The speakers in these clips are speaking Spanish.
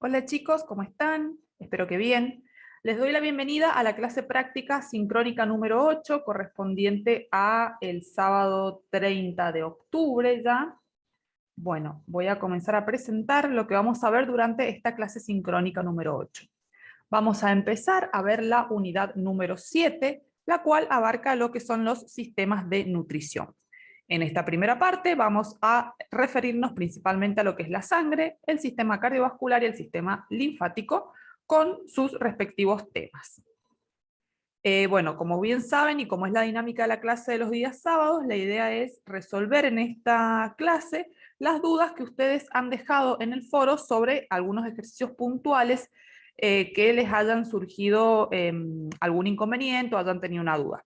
Hola chicos, ¿cómo están? Espero que bien. Les doy la bienvenida a la clase práctica sincrónica número 8, correspondiente a el sábado 30 de octubre ya. Bueno, voy a comenzar a presentar lo que vamos a ver durante esta clase sincrónica número 8. Vamos a empezar a ver la unidad número 7, la cual abarca lo que son los sistemas de nutrición. En esta primera parte vamos a referirnos principalmente a lo que es la sangre, el sistema cardiovascular y el sistema linfático, con sus respectivos temas. Bueno, como bien saben y como es la dinámica de la clase de los días sábados, la idea es resolver en esta clase las dudas que ustedes han dejado en el foro sobre algunos ejercicios puntuales que les hayan surgido algún inconveniente o hayan tenido una duda.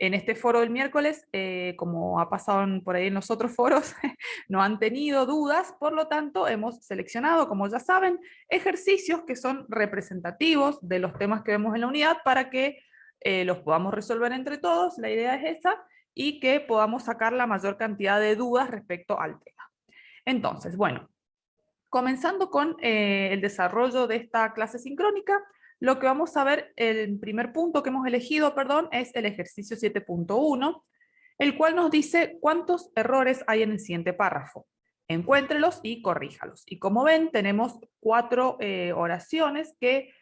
En este foro del miércoles, como ha pasado por ahí en los otros foros, no han tenido dudas, por lo tanto hemos seleccionado, como ya saben, ejercicios que son representativos de los temas que vemos en la unidad para que los podamos resolver entre todos, la idea es esa, y que podamos sacar la mayor cantidad de dudas respecto al tema. Entonces, bueno, comenzando con el desarrollo de esta clase sincrónica, lo que vamos a ver, el primer punto que hemos elegido, perdón, es el ejercicio 7.1, el cual nos dice cuántos errores hay en el siguiente párrafo. Encuéntrelos y corríjalos. Y como ven, tenemos 4 oraciones que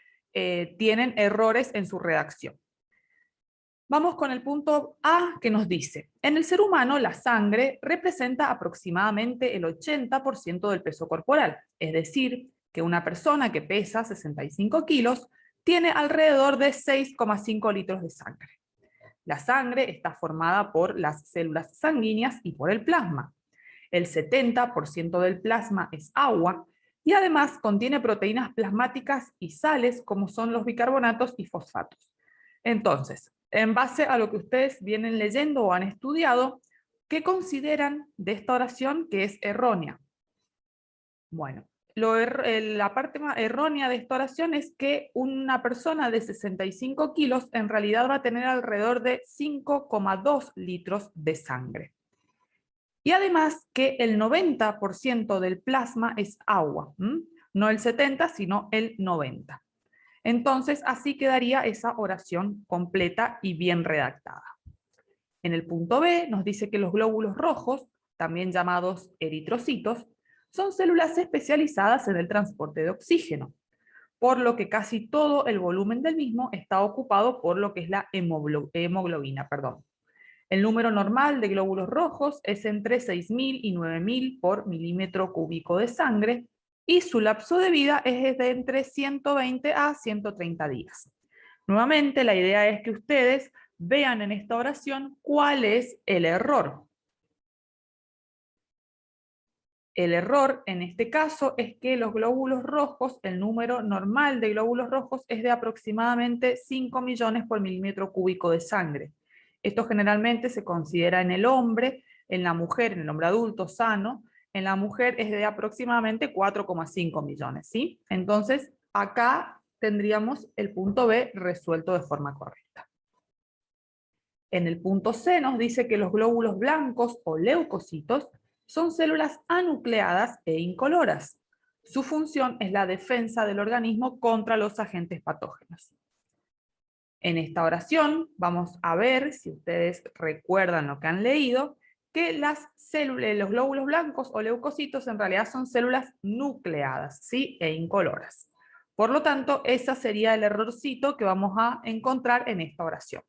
tienen errores en su redacción. Vamos con el punto A que nos dice, en el ser humano la sangre representa aproximadamente el 80% del peso corporal, es decir, que una persona que pesa 65 kilos tiene alrededor de 6,5 litros de sangre. La sangre está formada por las células sanguíneas y por el plasma. El 70% del plasma es agua y además contiene proteínas plasmáticas y sales como son los bicarbonatos y fosfatos. Entonces, en base a lo que ustedes vienen leyendo o han estudiado, ¿qué consideran de esta oración que es errónea? Bueno, la parte errónea de esta oración es que una persona de 65 kilos en realidad va a tener alrededor de 5,2 litros de sangre. Y además que el 90% del plasma es agua, no el 70, sino el 90. Entonces, así quedaría esa oración completa y bien redactada. En el punto B nos dice que los glóbulos rojos, también llamados eritrocitos, son células especializadas en el transporte de oxígeno, por lo que casi todo el volumen del mismo está ocupado por lo que es la hemoglobina. El número normal de glóbulos rojos es entre 6.000 y 9.000 por milímetro cúbico de sangre, y su lapso de vida es de entre 120 a 130 días. Nuevamente, la idea es que ustedes vean en esta oración cuál es el error. El error en este caso es que los glóbulos rojos, el número normal de glóbulos rojos es de aproximadamente 5 millones por milímetro cúbico de sangre. Esto generalmente se considera en el hombre, en la mujer, en el hombre adulto sano, en la mujer es de aproximadamente 4,5 millones, ¿sí? Entonces, acá tendríamos el punto B resuelto de forma correcta. En el punto C nos dice que los glóbulos blancos o leucocitos son células anucleadas e incoloras. Su función es la defensa del organismo contra los agentes patógenos. En esta oración vamos a ver, si ustedes recuerdan lo que han leído, que las células, los glóbulos blancos o leucocitos en realidad son células nucleadas, ¿sí? E incoloras. Por lo tanto, ese sería el errorcito que vamos a encontrar en esta oración.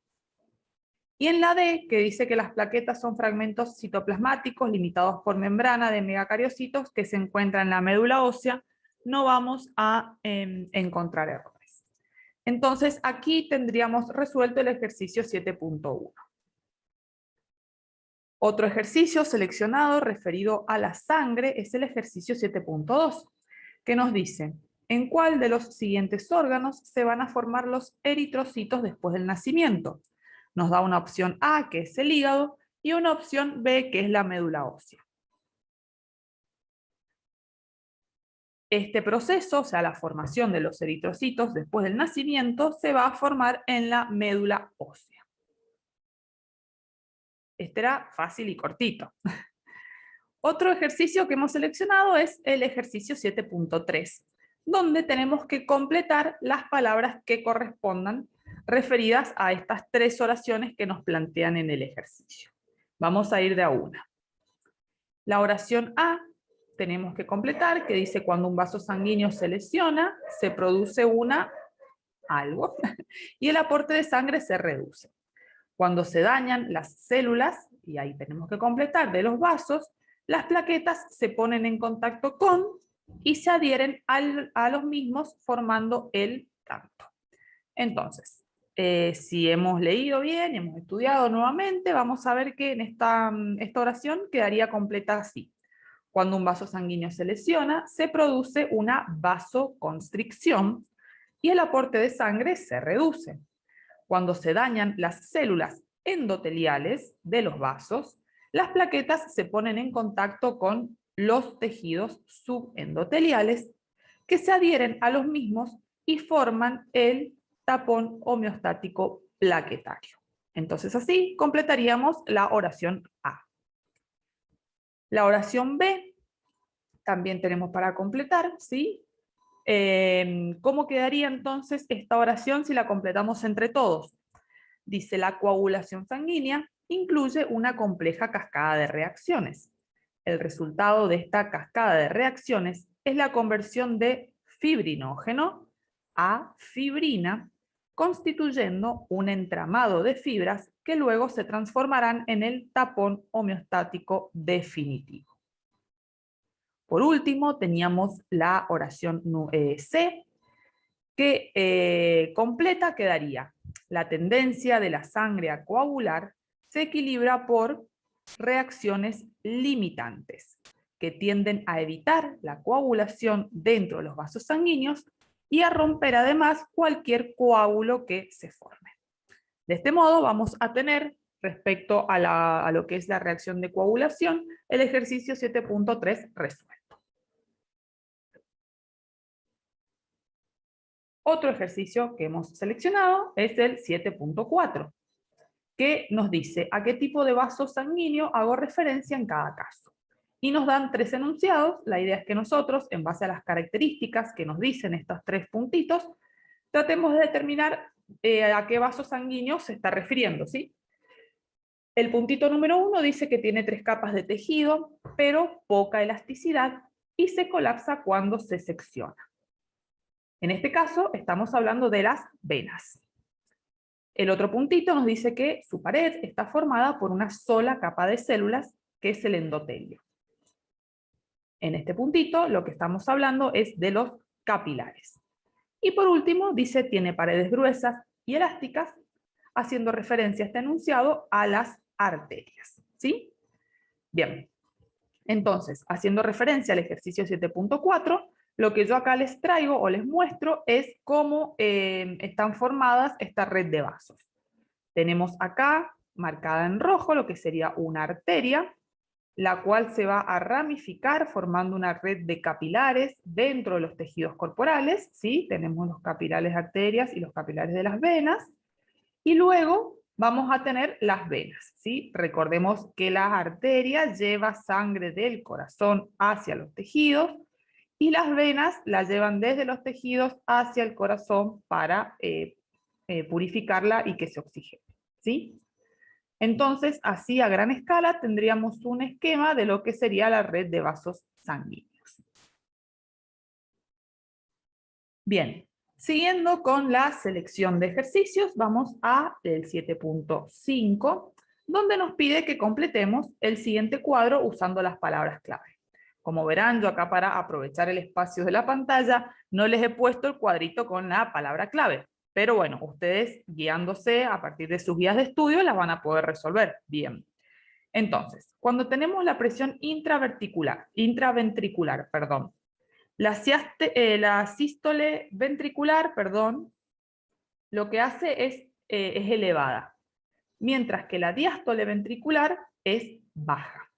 Y en la D, que dice que las plaquetas son fragmentos citoplasmáticos limitados por membrana de megacariocitos que se encuentran en la médula ósea, no vamos a encontrar errores. Entonces, aquí tendríamos resuelto el ejercicio 7.1. Otro ejercicio seleccionado referido a la sangre es el ejercicio 7.2, que nos dice, ¿en cuál de los siguientes órganos se van a formar los eritrocitos después del nacimiento? Nos da una opción A, que es el hígado, y una opción B, que es la médula ósea. Este proceso, o sea, la formación de los eritrocitos después del nacimiento, se va a formar en la médula ósea. Este era fácil y cortito. Otro ejercicio que hemos seleccionado es el ejercicio 7.3, donde tenemos que completar las palabras que correspondan referidas a estas tres oraciones que nos plantean en el ejercicio. Vamos a ir de a una. La oración A tenemos que completar, que dice cuando un vaso sanguíneo se lesiona, se produce algo, y el aporte de sangre se reduce. Cuando se dañan las células, y ahí tenemos que completar, de los vasos, las plaquetas se ponen en contacto con y se adhieren a los mismos formando el canto. Entonces, si hemos leído bien, hemos estudiado nuevamente, vamos a ver que en esta oración quedaría completa así. Cuando un vaso sanguíneo se lesiona, se produce una vasoconstricción y el aporte de sangre se reduce. Cuando se dañan las células endoteliales de los vasos, las plaquetas se ponen en contacto con los tejidos subendoteliales que se adhieren a los mismos y forman el tapón homeostático plaquetario. Entonces así completaríamos la oración A. La oración B también tenemos para completar, ¿sí? ¿Cómo quedaría entonces esta oración si la completamos entre todos? Dice, la coagulación sanguínea incluye una compleja cascada de reacciones. El resultado de esta cascada de reacciones es la conversión de fibrinógeno a fibrina, constituyendo un entramado de fibras que luego se transformarán en el tapón homeostático definitivo. Por último, teníamos la oración C, que completa quedaría: la tendencia de la sangre a coagular se equilibra por reacciones limitantes, que tienden a evitar la coagulación dentro de los vasos sanguíneos y a romper además cualquier coágulo que se forme. De este modo vamos a tener, respecto a lo que es la reacción de coagulación, el ejercicio 7.3 resuelto. Otro ejercicio que hemos seleccionado es el 7.4, que nos dice a qué tipo de vaso sanguíneo hago referencia en cada caso. Y nos dan tres enunciados. La idea es que nosotros, en base a las características que nos dicen estos tres puntitos, tratemos de determinar a qué vaso sanguíneo se está refiriendo, ¿sí? El puntito número 1 dice que tiene 3 capas de tejido, pero poca elasticidad, y se colapsa cuando se secciona. En este caso, estamos hablando de las venas. El otro puntito nos dice que su pared está formada por una sola capa de células, que es el endotelio. En este puntito, lo que estamos hablando es de los capilares. Y por último, dice tiene paredes gruesas y elásticas, haciendo referencia a este enunciado a las arterias. ¿Sí? Bien. Entonces, haciendo referencia al ejercicio 7.4, lo que yo acá les traigo o les muestro es cómo están formadas esta red de vasos. Tenemos acá marcada en rojo lo que sería una arteria, la cual se va a ramificar formando una red de capilares dentro de los tejidos corporales, ¿sí? Tenemos los capilares de arterias y los capilares de las venas, y luego vamos a tener las venas, ¿sí? Recordemos que las arterias llevan sangre del corazón hacia los tejidos, y las venas las llevan desde los tejidos hacia el corazón para purificarla y que se oxigene, ¿sí? Entonces, así a gran escala tendríamos un esquema de lo que sería la red de vasos sanguíneos. Bien, siguiendo con la selección de ejercicios, vamos a el 7.5, donde nos pide que completemos el siguiente cuadro usando las palabras clave. Como verán, yo acá para aprovechar el espacio de la pantalla, no les he puesto el cuadrito con la palabra clave. Pero bueno, ustedes guiándose a partir de sus guías de estudio las van a poder resolver bien. Entonces, cuando tenemos la presión intraventricular, la sístole ventricular, lo que hace es elevada, mientras que la diástole ventricular es baja.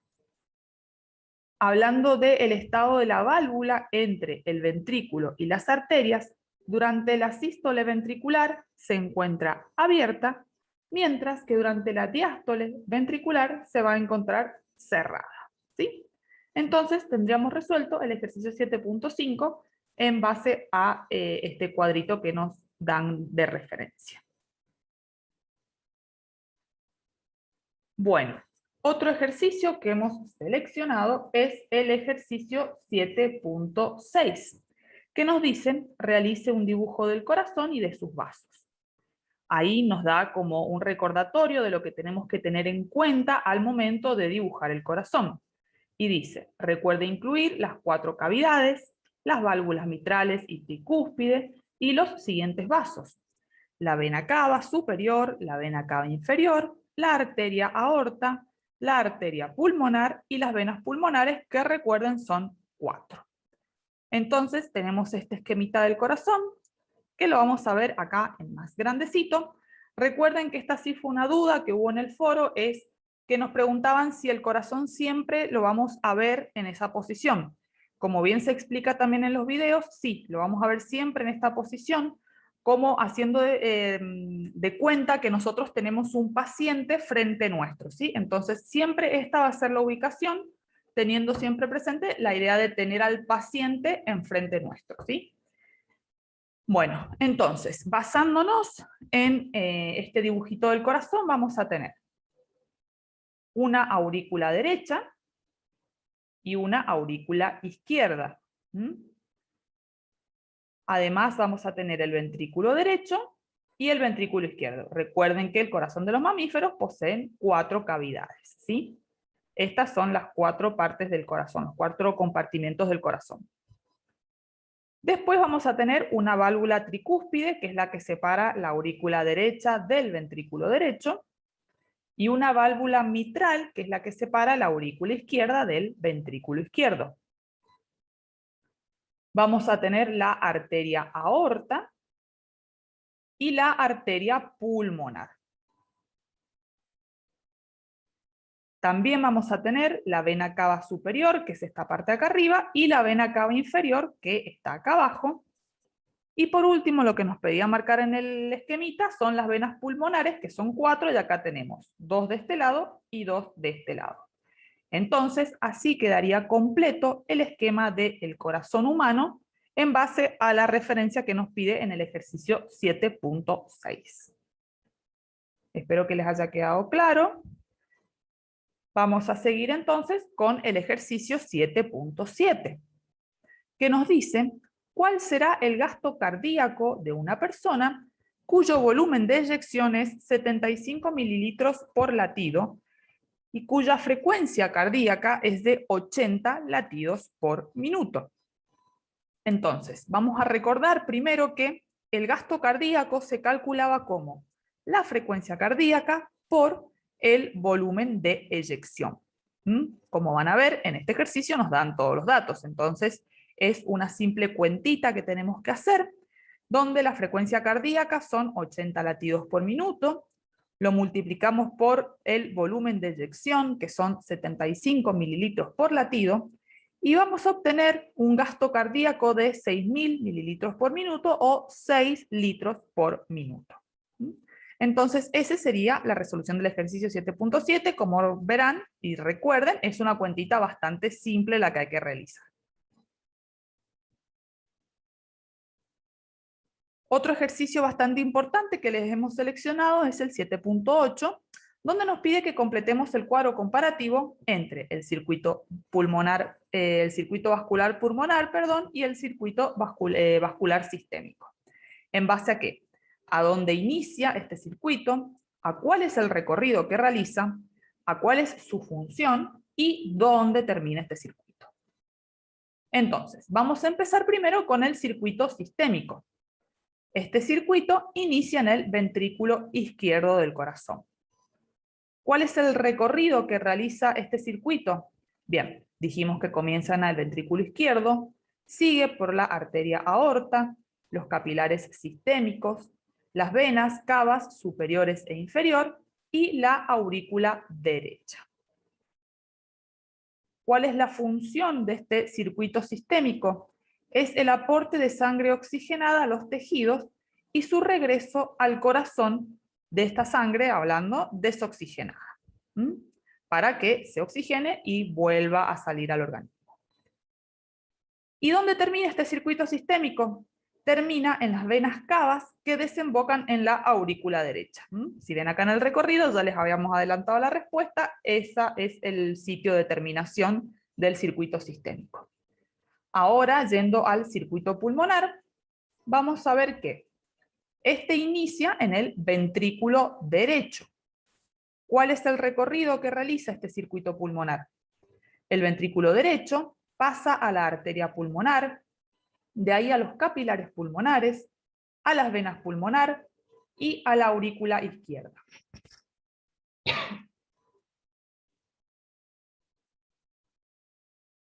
Hablando del estado de la válvula entre el ventrículo y las arterias, durante la sístole ventricular se encuentra abierta, mientras que durante la diástole ventricular se va a encontrar cerrada, ¿sí? Entonces tendríamos resuelto el ejercicio 7.5, en base a este cuadrito que nos dan de referencia. Bueno, otro ejercicio que hemos seleccionado es el ejercicio 7.6, que nos dice realice un dibujo del corazón y de sus vasos. Ahí nos da como un recordatorio de lo que tenemos que tener en cuenta al momento de dibujar el corazón. Y dice, recuerde incluir las 4 cavidades, las válvulas mitrales y tricúspide y los siguientes vasos: la vena cava superior, la vena cava inferior, la arteria aorta, la arteria pulmonar y las venas pulmonares, que recuerden son 4. Entonces tenemos este esquemita del corazón, que lo vamos a ver acá en más grandecito. Recuerden que esta sí fue una duda que hubo en el foro, es que nos preguntaban si el corazón siempre lo vamos a ver en esa posición. Como bien se explica también en los videos, sí, lo vamos a ver siempre en esta posición, como haciendo de cuenta que nosotros tenemos un paciente frente nuestro, ¿sí? Entonces siempre esta va a ser la ubicación, teniendo siempre presente la idea de tener al paciente enfrente nuestro, ¿sí? Bueno, entonces, basándonos en este dibujito del corazón, vamos a tener una aurícula derecha y una aurícula izquierda. Además, vamos a tener el ventrículo derecho y el ventrículo izquierdo. Recuerden que el corazón de los mamíferos poseen 4 cavidades, ¿sí? Estas son las 4 partes del corazón, los 4 compartimentos del corazón. Después vamos a tener una válvula tricúspide, que es la que separa la aurícula derecha del ventrículo derecho, y una válvula mitral, que es la que separa la aurícula izquierda del ventrículo izquierdo. Vamos a tener la arteria aorta y la arteria pulmonar. También vamos a tener la vena cava superior, que es esta parte de acá arriba, y la vena cava inferior, que está acá abajo. Y por último, lo que nos pedía marcar en el esquemita son las venas pulmonares, que son 4, y acá tenemos 2 de este lado y 2 de este lado. Entonces, así quedaría completo el esquema del corazón humano en base a la referencia que nos pide en el ejercicio 7.6. Espero que les haya quedado claro. Vamos a seguir entonces con el ejercicio 7.7, que nos dice cuál será el gasto cardíaco de una persona cuyo volumen de eyección es 75 mililitros por latido y cuya frecuencia cardíaca es de 80 latidos por minuto. Entonces, vamos a recordar primero que el gasto cardíaco se calculaba como la frecuencia cardíaca por el volumen de eyección. Como van a ver, en este ejercicio nos dan todos los datos, entonces es una simple cuentita que tenemos que hacer, donde la frecuencia cardíaca son 80 latidos por minuto, lo multiplicamos por el volumen de eyección, que son 75 mililitros por latido, y vamos a obtener un gasto cardíaco de 6.000 mililitros por minuto o 6 litros por minuto. Entonces, esa sería la resolución del ejercicio 7.7. Como verán y recuerden, es una cuentita bastante simple la que hay que realizar. Otro ejercicio bastante importante que les hemos seleccionado es el 7.8, donde nos pide que completemos el cuadro comparativo entre el circuito pulmonar, el circuito vascular pulmonar, y el circuito vascular sistémico. ¿En base a qué? A dónde inicia este circuito, a cuál es el recorrido que realiza, a cuál es su función y dónde termina este circuito. Entonces, vamos a empezar primero con el circuito sistémico. Este circuito inicia en el ventrículo izquierdo del corazón. ¿Cuál es el recorrido que realiza este circuito? Bien, dijimos que comienza en el ventrículo izquierdo, sigue por la arteria aorta, los capilares sistémicos, las venas cavas superiores e inferior y la aurícula derecha. ¿Cuál es la función de este circuito sistémico? Es el aporte de sangre oxigenada a los tejidos y su regreso al corazón de esta sangre, hablando desoxigenada, para que se oxigene y vuelva a salir al organismo. ¿Y dónde termina este circuito sistémico? Termina en las venas cavas que desembocan en la aurícula derecha. Si ven acá en el recorrido, ya les habíamos adelantado la respuesta, ese es el sitio de terminación del circuito sistémico. Ahora, yendo al circuito pulmonar, vamos a ver que este inicia en el ventrículo derecho. ¿Cuál es el recorrido que realiza este circuito pulmonar? El ventrículo derecho pasa a la arteria pulmonar, de ahí a los capilares pulmonares, a las venas pulmonar y a la aurícula izquierda.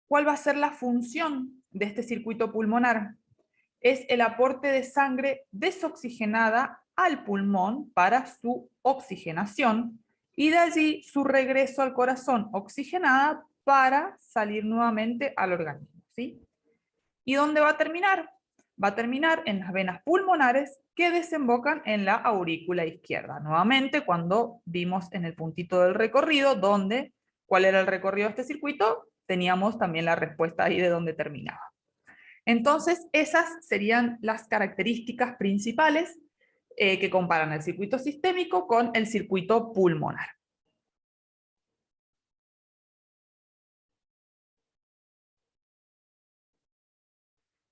¿Cuál va a ser la función de este circuito pulmonar? Es el aporte de sangre desoxigenada al pulmón para su oxigenación y de allí su regreso al corazón oxigenada para salir nuevamente al organismo, ¿sí? ¿Y dónde va a terminar? Va a terminar en las venas pulmonares que desembocan en la aurícula izquierda. Nuevamente, cuando vimos en el puntito del recorrido, ¿cuál era el recorrido de este circuito? Teníamos también la respuesta ahí de dónde terminaba. Entonces, esas serían las características principales que comparan el circuito sistémico con el circuito pulmonar.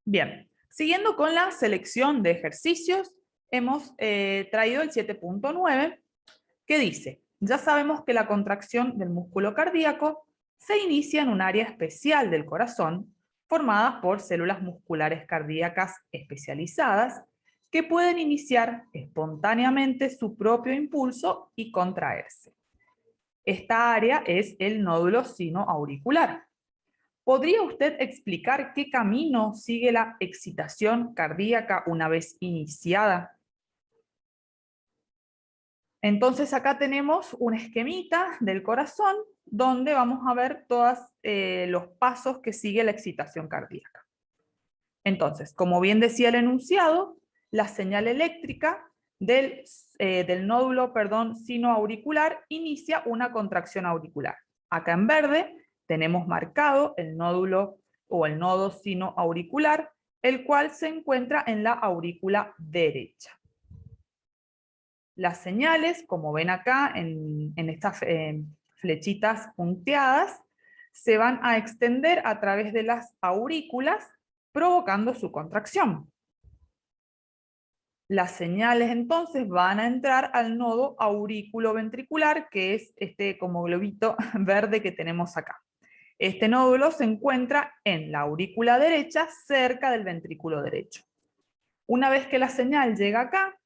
Bien, siguiendo con la selección de ejercicios, hemos traído el 7.9, que dice, ya sabemos que la contracción del músculo cardíaco se inicia en un área especial del corazón, formadas por células musculares cardíacas especializadas, que pueden iniciar espontáneamente su propio impulso y contraerse. Esta área es el nódulo sinoauricular. ¿Podría usted explicar qué camino sigue la excitación cardíaca una vez iniciada? Entonces acá tenemos un esquemita del corazón donde vamos a ver todos los pasos que sigue la excitación cardíaca. Entonces, como bien decía el enunciado, la señal eléctrica del nódulo sinoauricular inicia una contracción auricular. Acá en verde tenemos marcado el nódulo o el nodo sinoauricular, el cual se encuentra en la aurícula derecha. Las señales, como ven acá en estas flechitas punteadas, se van a extender a través de las aurículas, provocando su contracción. Las señales entonces van a entrar al nodo aurículo-ventricular, que es este como globito verde que tenemos acá. Este nódulo se encuentra en la aurícula derecha, cerca del ventrículo derecho. Una vez que la señal llega acá,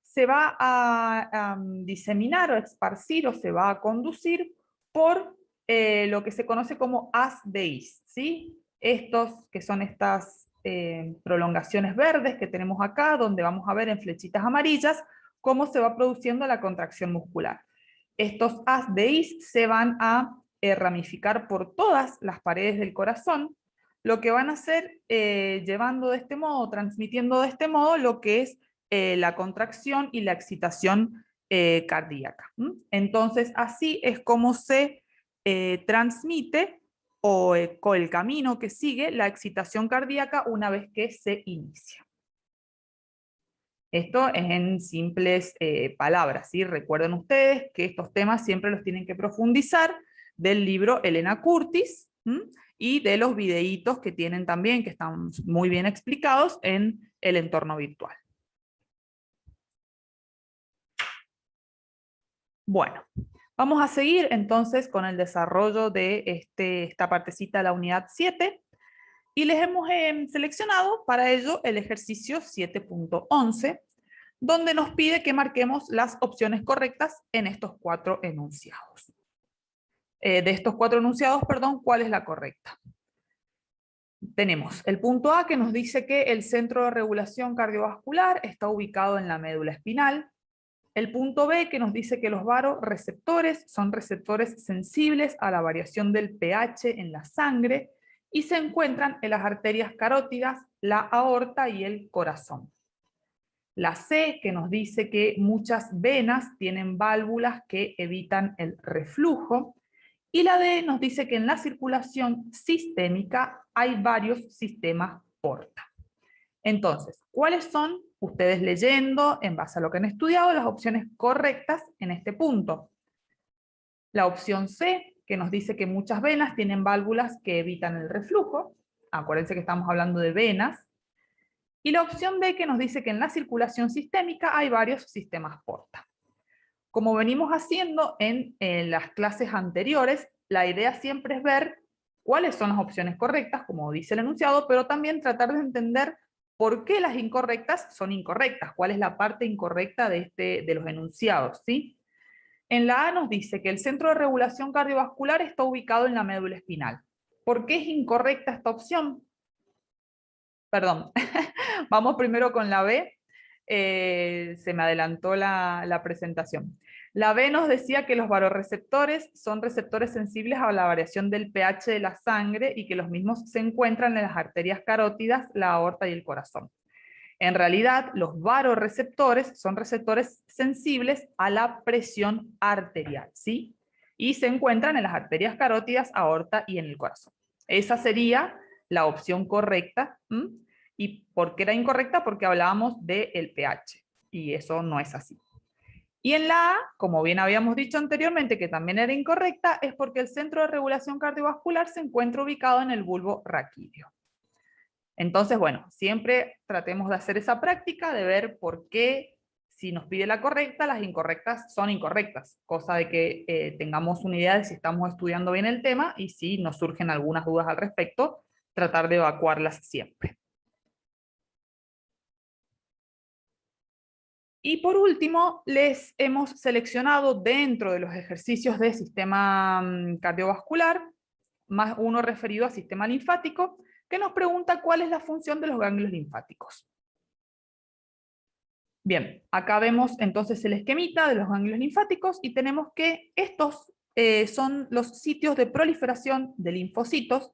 se va a diseminar o esparcir o se va a conducir por lo que se conoce como haz de His, ¿sí? Estos que son estas prolongaciones verdes que tenemos acá, donde vamos a ver en flechitas amarillas cómo se va produciendo la contracción muscular. Estos haz de His se van a ramificar por todas las paredes del corazón, lo que van a hacer llevando de este modo, transmitiendo de este modo lo que es la contracción y la excitación cardíaca. Entonces, así es como se transmite o con el camino que sigue la excitación cardíaca una vez que se inicia. Esto es en simples palabras, ¿sí? Recuerden ustedes que estos temas siempre los tienen que profundizar del libro Elena Curtis y de los videitos que tienen también, que están muy bien explicados en el entorno virtual. Bueno, vamos a seguir entonces con el desarrollo de esta partecita de la unidad 7 y les hemos seleccionado para ello el ejercicio 7.11, donde nos pide que marquemos las opciones correctas en estos cuatro enunciados. De estos cuatro enunciados, ¿cuál es la correcta? Tenemos el punto A que nos dice que el centro de regulación cardiovascular está ubicado en la médula espinal. El punto B que nos dice que los varoreceptores son receptores sensibles a la variación del pH en la sangre y se encuentran en las arterias carótidas, la aorta y el corazón. La C que nos dice que muchas venas tienen válvulas que evitan el reflujo Y la D nos dice que en la circulación sistémica hay varios sistemas porta. Entonces, ¿cuáles son, ustedes leyendo, en base a lo que han estudiado, las opciones correctas en este punto? La opción C, que nos dice que muchas venas tienen válvulas que evitan el reflujo. Acuérdense que estamos hablando de venas. Y la opción D, que nos dice que en la circulación sistémica hay varios sistemas porta. Como venimos haciendo en las clases anteriores, la idea siempre es ver cuáles son las opciones correctas, como dice el enunciado, pero también tratar de entender por qué las incorrectas son incorrectas, cuál es la parte incorrecta de los enunciados, ¿sí? En la A nos dice que el centro de regulación cardiovascular está ubicado en la médula espinal. ¿Por qué es incorrecta esta opción? Perdón, vamos primero con la B. Se me adelantó la presentación. La B nos decía que los varoreceptores son receptores sensibles a la variación del pH de la sangre y que los mismos se encuentran en las arterias carótidas, la aorta y el corazón. En realidad, los varoreceptores son receptores sensibles a la presión arterial, ¿sí? Y se encuentran en las arterias carótidas, aorta y en el corazón. Esa sería la opción correcta. ¿Y por qué era incorrecta? Porque hablábamos del pH, y eso no es así. Y en la A, como bien habíamos dicho anteriormente, que también era incorrecta, es porque el centro de regulación cardiovascular se encuentra ubicado en el bulbo raquídeo. Entonces, bueno, siempre tratemos de hacer esa práctica, de ver por qué, si nos pide la correcta, las incorrectas son incorrectas, cosa de que tengamos una idea de si estamos estudiando bien el tema y si nos surgen algunas dudas al respecto, tratar de evacuarlas siempre. Y por último, les hemos seleccionado dentro de los ejercicios de sistema cardiovascular, más uno referido al sistema linfático, que nos pregunta cuál es la función de los ganglios linfáticos. Bien, acá vemos entonces el esquemita de los ganglios linfáticos y tenemos que estos son los sitios de proliferación de linfocitos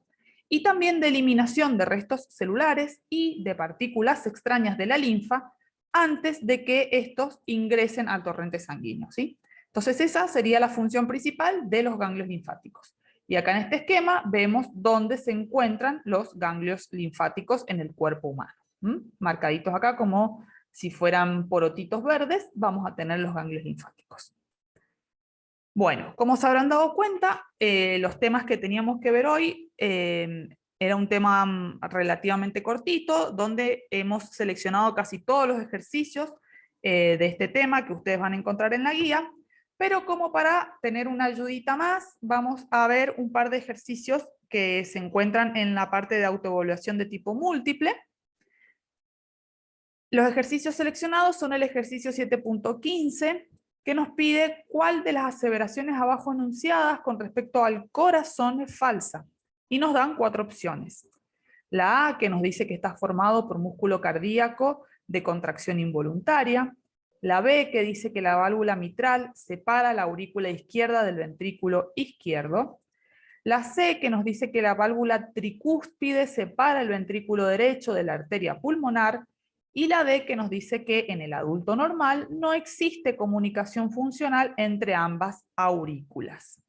y también de eliminación de restos celulares y de partículas extrañas de la linfa antes de que estos ingresen al torrente sanguíneo, ¿sí? Entonces esa sería la función principal de los ganglios linfáticos. Y acá en este esquema vemos dónde se encuentran los ganglios linfáticos en el cuerpo humano. Marcaditos acá como si fueran porotitos verdes, vamos a tener los ganglios linfáticos. Bueno, como se habrán dado cuenta, los temas que teníamos que ver hoy era un tema relativamente cortito, donde hemos seleccionado casi todos los ejercicios de este tema que ustedes van a encontrar en la guía, pero como para tener una ayudita más, vamos a ver un par de ejercicios que se encuentran en la parte de autoevaluación de tipo múltiple. Los ejercicios seleccionados son el ejercicio 7.15, que nos pide cuál de las aseveraciones abajo enunciadas con respecto al corazón es falsa. Y nos dan 4 opciones. La A, que nos dice que está formado por músculo cardíaco de contracción involuntaria. La B, que dice que la válvula mitral separa la aurícula izquierda del ventrículo izquierdo. La C, que nos dice que la válvula tricúspide separa el ventrículo derecho de la arteria pulmonar. Y la D, que nos dice que en el adulto normal no existe comunicación funcional entre ambas aurículas.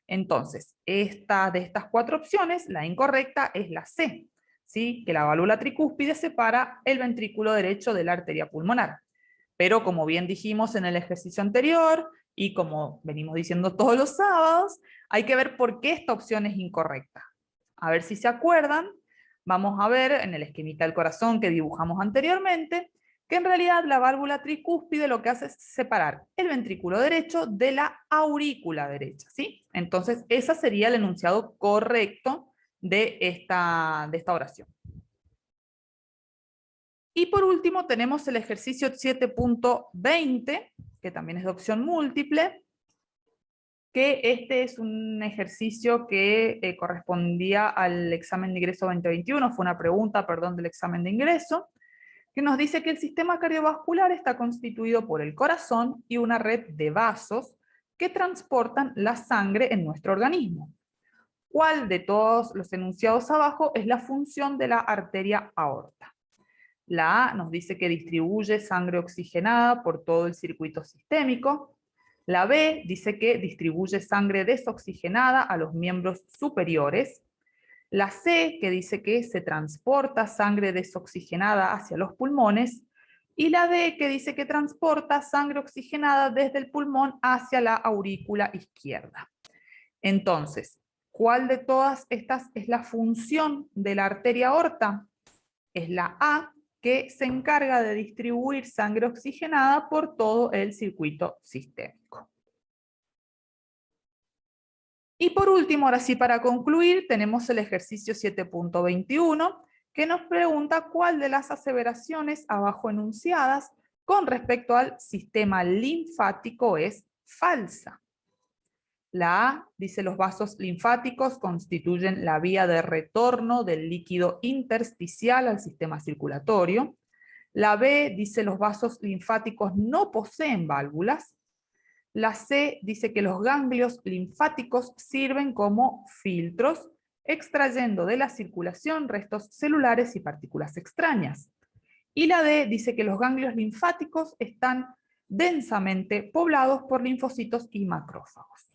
Entonces, de estas 4 opciones, la incorrecta es la C, ¿sí? Que la válvula tricúspide separa el ventrículo derecho de la arteria pulmonar. Pero como bien dijimos en el ejercicio anterior, y como venimos diciendo todos los sábados, hay que ver por qué esta opción es incorrecta. A ver si se acuerdan, vamos a ver en el esquemita del corazón que dibujamos anteriormente, que en realidad la válvula tricúspide lo que hace es separar el ventrículo derecho de la aurícula derecha, ¿sí? Entonces, ese sería el enunciado correcto de esta oración. Y por último tenemos el ejercicio 7.20, que también es de opción múltiple, que este es un ejercicio que correspondía al examen de ingreso 2021, fue una pregunta, perdón, del examen de ingreso, que nos dice que el sistema cardiovascular está constituido por el corazón y una red de vasos que transportan la sangre en nuestro organismo. ¿Cuál de todos los enunciados abajo es la función de la arteria aorta? La A nos dice que distribuye sangre oxigenada por todo el circuito sistémico. La B dice que distribuye sangre desoxigenada a los miembros superiores. La C, que dice que se transporta sangre desoxigenada hacia los pulmones. Y la D, que dice que transporta sangre oxigenada desde el pulmón hacia la aurícula izquierda. Entonces, ¿cuál de todas estas es la función de la arteria aorta? Es la A, que se encarga de distribuir sangre oxigenada por todo el circuito sistémico. Y por último, ahora sí para concluir, tenemos el ejercicio 7.21, que nos pregunta cuál de las aseveraciones abajo enunciadas con respecto al sistema linfático es falsa. La A dice los vasos linfáticos constituyen la vía de retorno del líquido intersticial al sistema circulatorio. La B dice los vasos linfáticos no poseen válvulas. La C dice que los ganglios linfáticos sirven como filtros, extrayendo de la circulación restos celulares y partículas extrañas. Y la D dice que los ganglios linfáticos están densamente poblados por linfocitos y macrófagos.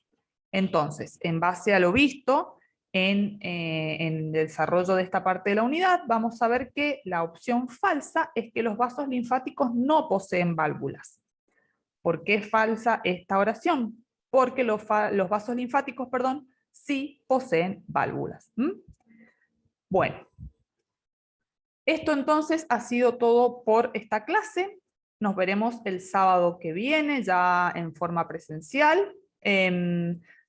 Entonces, en base a lo visto en el desarrollo de esta parte de la unidad, vamos a ver que la opción falsa es que los vasos linfáticos no poseen válvulas. ¿Por qué es falsa esta oración? Porque los vasos linfáticos, sí poseen válvulas. Bueno, esto entonces ha sido todo por esta clase. Nos veremos el sábado que viene, ya en forma presencial.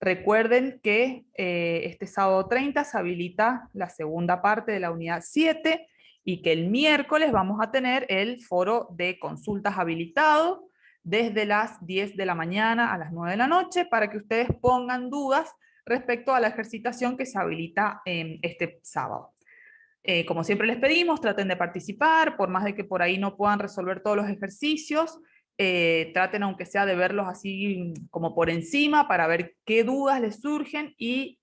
Recuerden que este sábado 30 se habilita la segunda parte de la unidad 7 y que el miércoles vamos a tener el foro de consultas habilitado desde las 10 de la mañana a las 9 de la noche para que ustedes pongan dudas respecto a la ejercitación que se habilita este sábado. Como siempre les pedimos, traten de participar, por más de que por ahí no puedan resolver todos los ejercicios, traten aunque sea de verlos así como por encima para ver qué dudas les surgen y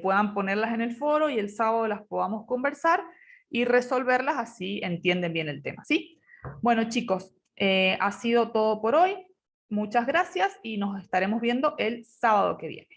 puedan ponerlas en el foro y el sábado las podamos conversar y resolverlas, así entienden bien el tema, ¿sí? Bueno chicos, ha sido todo por hoy. Muchas gracias y nos estaremos viendo el sábado que viene.